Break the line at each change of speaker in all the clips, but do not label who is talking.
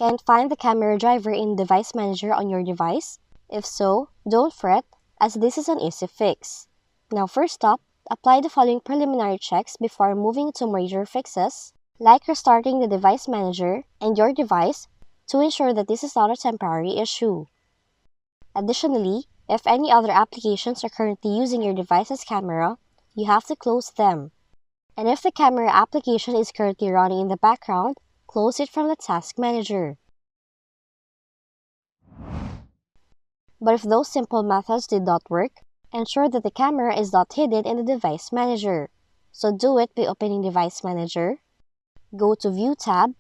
Can't find the camera driver in Device Manager on your device? If so, don't fret, as this is an easy fix. Now first up, apply the following preliminary checks before moving to major fixes, like restarting the Device Manager and your device to ensure that this is not a temporary issue. Additionally, if any other applications are currently using your device's camera, you have to close them. And if the camera application is currently running in the background, close it from the Task Manager. But if those simple methods did not work, ensure that the camera is not hidden in the Device Manager. So do it by opening Device Manager. Go to View tab.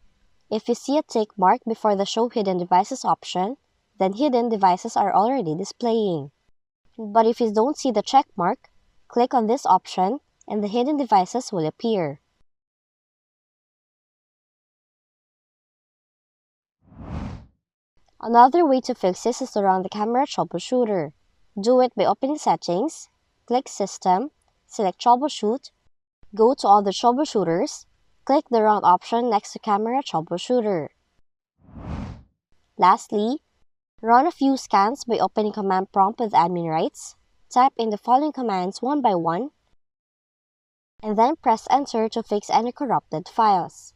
If you see a tick mark before the Show Hidden Devices option, then hidden devices are already displaying. But if you don't see the check mark, click on this option and the hidden devices will appear. Another way to fix this is to run the camera troubleshooter. Do it by opening Settings, click System, select Troubleshoot, go to Other Troubleshooters, click the Run option next to Camera Troubleshooter. Lastly, run a few scans by opening Command Prompt with admin rights, type in the following commands one by one, and then press Enter to fix any corrupted files.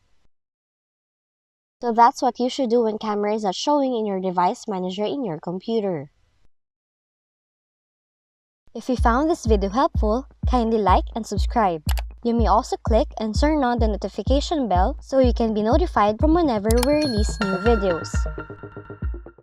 So that's what you should do when camera is not showing in your Device Manager in your computer. If you found this video helpful, kindly like and subscribe. You may also click and turn on the notification bell so you can be notified from whenever we release new videos.